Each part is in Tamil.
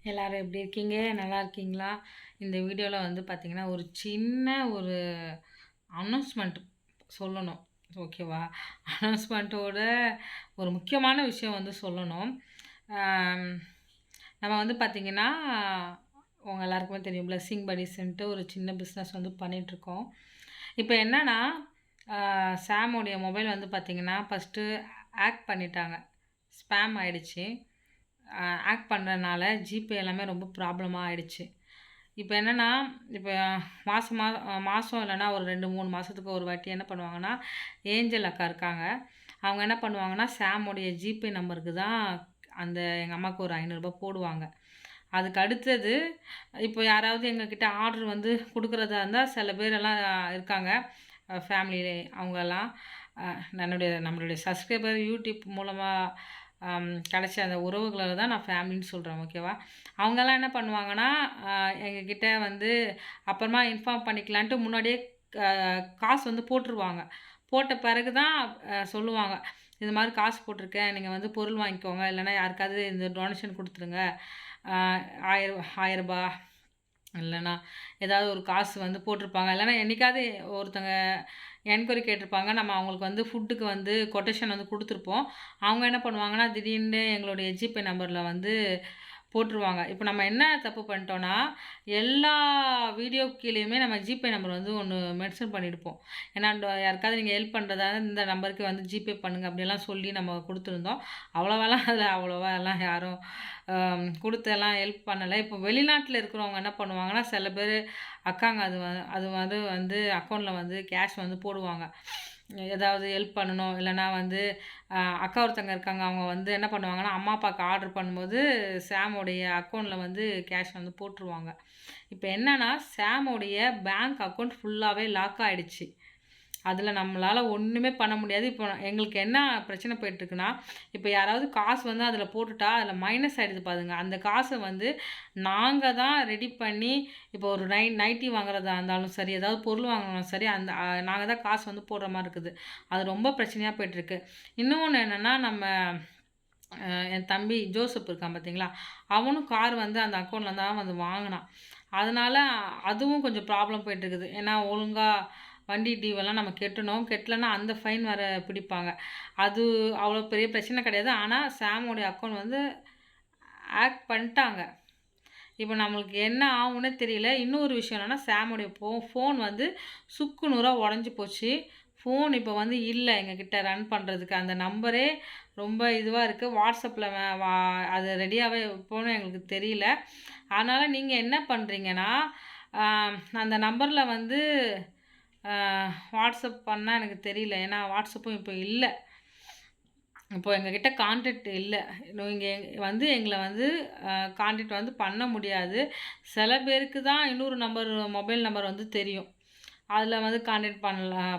எல்லாரும் எப்படி இருக்கீங்க? நல்லா இருக்கீங்களா? இந்த வீடியோல வந்து பார்த்தீங்கன்னா, ஒரு சின்ன ஒரு அனௌன்ஸ்மெண்ட் சொல்லணும். ஓகேவா? அனௌன்ஸ்மெண்ட்டோட ஒரு முக்கியமான விஷயம் வந்து சொல்லணும். ஆம், நம்ம வந்து பார்த்தீங்கன்னா, உங்க எல்லாருக்குமே தெரியும் பிளெஸ்ஸிங் படீஸ்ன்ட்டு ஒரு சின்ன பிஸ்னஸ் வந்து பண்ணிட்டுருக்கோம். இப்ப என்னன்னா, அ சாமுடைய மொபைல் வந்து பார்த்தீங்கன்னா, ஃபர்ஸ்ட்டு ஹேக் பண்ணிட்டாங்க. ஸ்பேம் ஆயிடுச்சு. ஹேக் பண்றனால ஜிபே எல்லாமே ரொம்ப ப்ராப்ளமா ஆயிடுச்சு. இப்ப என்னன்னா, இப்ப மாசம் இல்லன்னா ஒரு 2, 3 மாசத்துக்கு ஒரு வாட்டி என்ன பண்ணுவாங்கன்னா, ஏஞ்சல் அக்கா இருக்காங்க. அவங்க என்ன பண்ணுவாங்கன்னா, சாமுடைய ஜிபே நம்பருக்கு தான் எங்க அம்மாவுக்கு ஒரு ரூ. 500 போடுவாங்க. அதுக்கு அடுத்தது, இப்போ யாராவது எங்ககிட்ட ஆர்டர் வந்து குடுக்குறதா இருந்தா, சில பேரெல்லாம் இருக்காங்க. ஃபேமிலியிலே அவங்கலாம் அ நம்மளுடைய சப்ஸ்கிரைபர் யூடியூப் மூலமா கிடைச்ச அந்த உறவுகள தான் நான் ஃபேமிலின்னு சொல்றேன். ஓகேவா? அவங்கலாம் என்ன பண்ணுவாங்கன்னா, அ எங்ககிட்ட வந்து அப்புறமா இன்ஃபார்ம் பண்ணிக்கலான்ட்டு முன்னாடியே க காசு வந்து போட்டுருவாங்க. போட்ட பிறகு தான் சொல்லுவாங்க. இது மாரி காசு போட்டுருக்கேன். நீங்க வந்து பொருள் வாங்கிக்கோங்க. இல்லன்னா யாருக்காவது இந்த டொனேஷன் குடுத்துருங்க. ஆ ரூ. 1000 இல்லன்னா, ஏதாவது ஒரு காசு வந்து போட்டிருப்பாங்க. இல்லன்னா என்னைக்காவது ஒருத்தங்க என்கொயரி கேட்டிருப்பாங்க. நம்ம அவங்களுக்கு வந்து ஃபுட்டுக்கு வந்து கொட்டேஷன் வந்து குடுத்துருப்போம். அவங்க என்ன பண்ணுவாங்கன்னா, திடீர்னு எங்களுடைய ஜிபே நம்பர்ல வந்து போட்டுருவாங்க. இப்ப நம்ம என்ன தப்பு பண்ணிட்டோம்னா, எல்லா வீடியோ கீழயுமே நம்ம ஜிபே நம்பர் வந்து ஒண்ணு மென்ஷன் பண்ணியிருப்போம். ஏன்னா, யாருக்காவது நீங்க ஹெல்ப் பண்றதா இருந்தா இந்த நம்பருக்கு வந்து ஜிபே பண்ணுங்க அப்படியெல்லாம் சொல்லி நம்ம குடுத்துருந்தோம். அவ்வளவாலாம் யாரும் குடுத்தெல்லாம் ஹெல்ப் பண்ணல. இப்போ வெளிநாட்ல இருக்கிறவங்க என்ன பண்ணுவாங்கன்னா, சில பேரு அக்காங்க அது வந்து அக்கவுண்ட்ல வந்து கேஷ் வந்து போடுவாங்க. ஏதாவது ஹெல்ப் பண்ணணும். இல்லன்னா வந்து அக்கா ஒருத்தங்க இருக்காங்க. அவங்க வந்து என்ன பண்ணுவாங்கன்னா, அம்மா, அப்பாவுக்கு ஆர்டர் பண்ணும்போது சாமுடைய அக்கவுண்ட்ல வந்து கேஷ் வந்து போட்டுருவாங்க. இப்ப என்னன்னா, சாமுடைய பேங்க் அக்கவுண்ட் ஃபுல்லாவே லாக் ஆயிடுச்சு. அதுல நம்மளால ஒண்ணுமே பண்ண முடியாது. இப்போ எங்களுக்கு என்ன பிரச்சனை போயிட்டுருக்குன்னா, இப்ப யாராவது காசு வந்து அதுல போட்டுட்டா, அதுல மைனஸ் ஆயிடுது பாருங்க. அந்த காச வந்து நாங்க தான் ரெடி பண்ணி, இப்போ ஒரு நைட்டி வாங்குறதா இருந்தாலும் சரி, ஏதாவது பொருள் வாங்கணும்னாலும் சரி, அந்த நாங்க தான் காசு வந்து போடுற மாரி இருக்குது. அது ரொம்ப பிரச்சனையா போயிட்டுருக்கு. இன்னொன்னு என்னன்னா, என் தம்பி ஜோசப் இருக்கான் பார்த்தீங்களா? அவனும் கார் வந்து அந்த அக்கவுண்ட்ல தான் வந்து வாங்குனான். அதனால அதுவும் கொஞ்சம் ப்ராப்ளம் போயிட்டுருக்குது. ஏன்னா, ஒழுங்கா வண்டி டியூவெல்லாம் நம்ம கட்டணும். கட்டலன்னா அந்த ஃபைன் வேற பிடிப்பாங்க. அது அவ்வளோ பெரிய பிரச்சனை கிடையாது. ஆனா, சாமுடைய அக்கவுண்ட் வந்து ஹேக் பண்ட்டாங்க. இப்ப நம்மளுக்கு என்ன ஆகும்னே தெரியல. இன்னொரு விஷயம் என்னன்னா, சாமுடைய ஃபோன் வந்து சுக்கு நூறா உடைஞ்சு போச்சு. ஃபோன் இப்ப வந்து இல்ல எங்ககிட்ட ரன் பண்றதுக்கு. அந்த நம்பரே ரொம்ப இதுவா இருக்கு. WhatsAppல வ வா அது ரெடியாவே இப்போன்னு எங்களுக்கு தெரியல. அதனால நீங்க என்ன பண்றீங்கன்னா, அ அந்த நம்பர்ல வந்து அ WhatsApp பண்ணா எனக்கு தெரியல. ஏன்னா WhatsAppம் இப்போ இல்ல. இப்போ எங்ககிட்ட கான்டாக்ட் இல்ல. நீங்க வந்து எங்கள வந்து கான்டாக்ட் வந்து பண்ண முடியாது. சில பேருக்கு தான் இன்னொரு மொபைல் நம்பர் வந்து தெரியும். அதில வந்து கான்டாக்ட்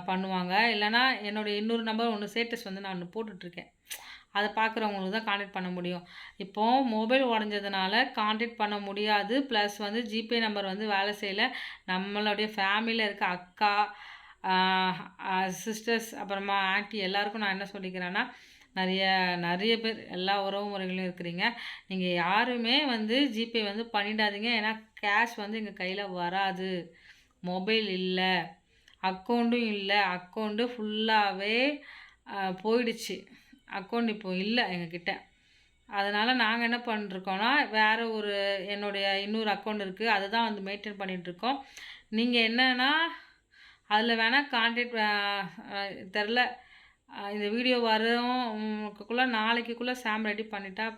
பண்ணுவாங்க. இல்லன்னா என்னுடைய இன்னொரு நம்பர் ஒண்ணு ஸ்டேட்டஸ் வந்து நான் போட்டுட்ருக்கேன். அத பார்க்குறவங்களுக்கு தான் கான்டாக்ட் பண்ண முடியும். இப்போ மொபைல் உடைஞ்சதுனால கான்டாக்ட் பண்ண முடியாது. ப்ளஸ் வந்து ஜிபே நம்பர் வந்து வேலை செய்யல. நம்மளுடைய ஃபேமிலில இருக்க அக்கா, ஆ சிஸ்டர்ஸ் அப்புறமா ஆன்டி எல்லாருக்கும் நான் என்ன சொல்லிக்கிறேன்னா, நெறைய நெறைய பேர் எல்லா உறவு முறைகளிலும் இருக்கிறீங்க. நீங்க யாருமே வந்து ஜிபே வந்து பண்ணிடாதீங்க. ஏன்னா கேஷ் வந்து எங்க கையில வராது. மொபைல் இல்ல. அக்கவுண்டும் இல்ல. அக்கவுண்டு ஃபுல்லாவே போயிடுச்சு. அக்கவுண்ட் இப்போ இல்ல எங்ககிட்ட. அதனால நாங்க என்ன பண்ணிருக்கோம்னா, வேற ஒரு என்னுடைய இன்னொரு அக்கவுண்ட் இருக்கு. அதுதான் வந்து மெயின்டெயின் பண்ணிட்டுருக்கோம். நீங்க என்னன்னா, அதில வேணா கான்டாக்ட் தெரில. இந்த வீடியோ வரக்குள்ள நாளைக்குள்ள சாம் ரெடி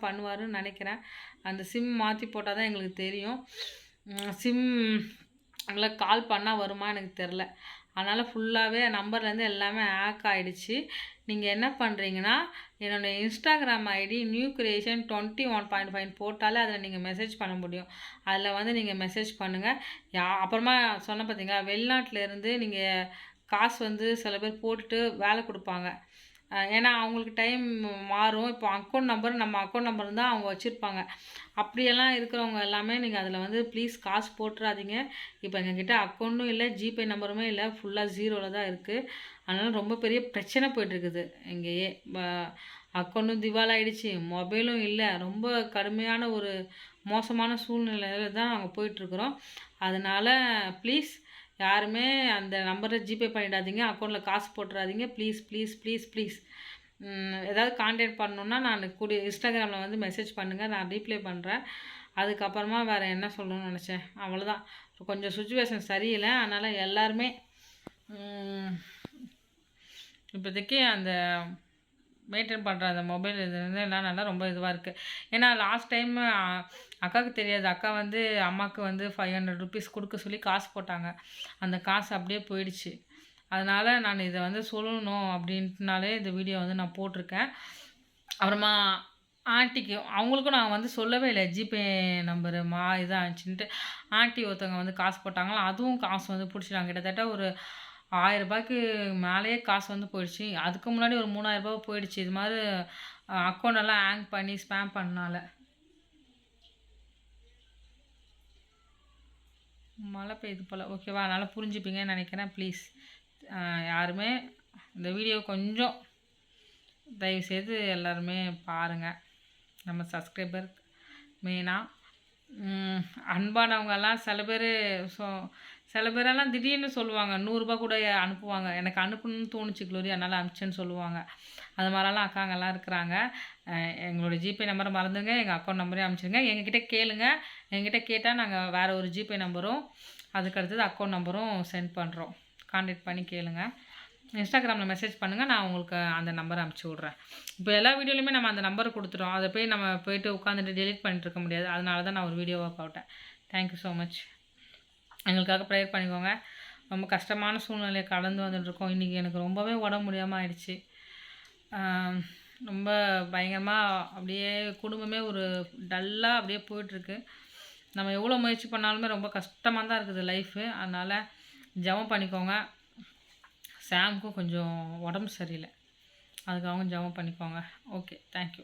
பண்ணுவாருன்னு நெனைக்கிறேன். அந்த சிம் மாத்தி போட்டா தான் எங்களுக்கு தெரியும். சிம் அதில கால் பண்ணா வருமா எனக்கு தெரில. அதனால ஃபுல்லாவே நம்பர்லேருந்து எல்லாமே ஹேக் ஆயிடுச்சு. நீங்க என்ன பண்றீங்கன்னா, என்னோட இன்ஸ்டாகிராம் ஐடி நியூ கிரியேஷன் 21.5 போட்டாலே அதில நீங்க மெசேஜ் பண்ண முடியும். அதில வந்து நீங்க மெசேஜ் பண்ணுங்க. அப்புறமா சொன்னேன் பார்த்தீங்களா, வெளிநாட்ல இருந்து நீங்க காசு வந்து சில பேர் போட்டுட்டு வேலை குடுப்பாங்க. ஏன்னா அவங்களுக்கு டைம் மாறும். இப்போ நம்ம அக்கவுண்ட் நம்பர் தான் அவங்க வச்சிருப்பாங்க. அப்படியெல்லாம் இருக்கிறவங்க எல்லாமே நீங்க அதில வந்து ப்ளீஸ் காசு போட்டுறாதீங்க. இப்போ எங்ககிட்ட அக்கவுண்டும் இல்ல, ஜிபே நம்பருமே இல்ல. ஃபுல்லா 0ல தான் இருக்கு. அதனால ரொம்ப பெரிய பிரச்சனை போயிட்டுருக்குது இங்கேயே. அக்கௌண்ட்டும் திவாலாயிடுச்சு, மொபைலும் இல்ல. ரொம்ப கடுமையான ஒரு மோசமான சூழ்நிலையில தான் நாங்க போயிட்டுருக்குறோம். அதனால ப்ளீஸ் யாருமே அந்த நம்பர ஜிபே பண்ணிடாதீங்க. அக்கௌண்ட்ல காசு போட்டுறாதீங்க. Please, please, please, please. ஏதாவது கான்டாக்ட் பண்ணணுன்னா நான் இன்ஸ்டாகிராமில் வந்து மெசேஜ் பண்ணுங்க. நான் ரீப்ளை பண்றேன். அதுக்கப்புறமா வேற என்ன சொல்லணும்னு நெனச்சேன். அவ்வளோதான். கொஞ்சம் சிச்சுவேஷன் சரியில்ல. அதனால எல்லாருமே ம் இப்போதைக்கு அந்த மெயின்டெயின் பண்ணுற அந்த மொபைல் இது வந்து என்னன்னா ரொம்ப இதுவாக இருக்குது. ஏன்னா லாஸ்ட் டைம் அக்காவுக்கு தெரியாது. அக்கா வந்து அம்மாவுக்கு வந்து ₹500 கொடுக்க சொல்லி காசு போட்டாங்க. அந்த காசு அப்படியே போயிடுச்சு. அதனால நான் இதை வந்து சொல்லணும் அப்படின்ட்டுனாலே இந்த வீடியோ வந்து நான் போட்டிருக்கேன். அப்புறமா ஆன்ட்டிக்கு அவங்களுக்கும் நான் வந்து சொல்லவே இல்லை ஜிபே நம்பரு இதாக ஆச்சுன்ட்டு. ஆன்ட்டி ஒருத்தவங்க வந்து காசு போட்டாங்களா, அதுவும் காசு வந்து பிடிச்சிட்டாங்க. கிட்டத்தட்ட ஒரு ₹1000க்கு மேலேயே காசு வந்து போயிடுச்சு. அதுக்கு முன்னாடி ஒரு ₹3000 போயிடுச்சு. இது மாதிரி அக்கௌண்டெல்லாம் ஹேங் பண்ணி ஸ்பேம் பண்ணனால. மழை பெய்யுது போல், ஓகேவா? அதனால் புரிஞ்சுப்பீங்கன்னு நினைக்கிறேன். ப்ளீஸ் யாருமே இந்த வீடியோ கொஞ்சம் தயவுசெய்து எல்லாருமே பாருங்கள். நம்ம சப்ஸ்கிரைபர் மெயினாக அன்பானவங்கெல்லாம் சில பேரெல்லாம் திடீர்னு சொல்லுவாங்க. ₹100 கூட அனுப்புவாங்க. எனக்கு அனுப்பணும்னு தோணுச்சு க்ளோரி, அதனால் அனுப்பிச்சேன்னு சொல்லுவாங்க. அது மாதிரிலாம் அக்காங்கெல்லாம் இருக்கிறாங்க. எங்களோட ஜிபே நம்பரை மறந்துங்க, எங்கள் அக்கௌண்ட் நம்பரையும் அனுப்பிச்சிடுங்க. எங்ககிட்ட கேளுங்க. எங்ககிட்ட கேட்டால் நாங்கள் வேறு ஒரு ஜிபே நம்பரும் அதுக்கடுத்தது அக்கௌண்ட் நம்பரும் சென்ட் பண்ணுறோம். கான்டாக்ட் பண்ணி கேளுங்க. இன்ஸ்டாகிராமில் மெசேஜ் பண்ணுங்கள். நான் உங்களுக்கு அந்த நம்பரை அனுப்பிச்சி விட்றேன். இப்போ எல்லா வீடியோலையுமே நம்ம அந்த நம்பரை கொடுத்துட்டோம். அதை போய் நம்ம போயிட்டு உட்காந்துட்டு டெலிட் பண்ணிட்டு இருக்க முடியாது. அதனால தான் நான் ஒரு வீடியோவாக போட்டேன். Thank you so much. எங்களுக்காக ப்ரேயர் பண்ணிக்கோங்க. ரொம்ப கஷ்டமான சூழ்நிலையை கடந்து வந்துட்டுருக்கோம். இன்றைக்கி எனக்கு ரொம்பவே உடம்பு முடியாமல் ஆயிடுச்சு. ரொம்ப பயங்கரமாக அப்படியே குடும்பமே ஒரு டல்லாக அப்படியே போயிட்டுருக்கு. நம்ம எவ்வளோ முயற்சி பண்ணாலுமே ரொம்ப கஷ்டமாக தான் இருக்குது லைஃபு. அதனால் ஜெபம் பண்ணிக்கோங்க. சாம்க்கும் கொஞ்சம் உடம்பு சரியில்லை, அதுக்காகவும் ஜெபம் பண்ணிக்கோங்க. Okay, thank you.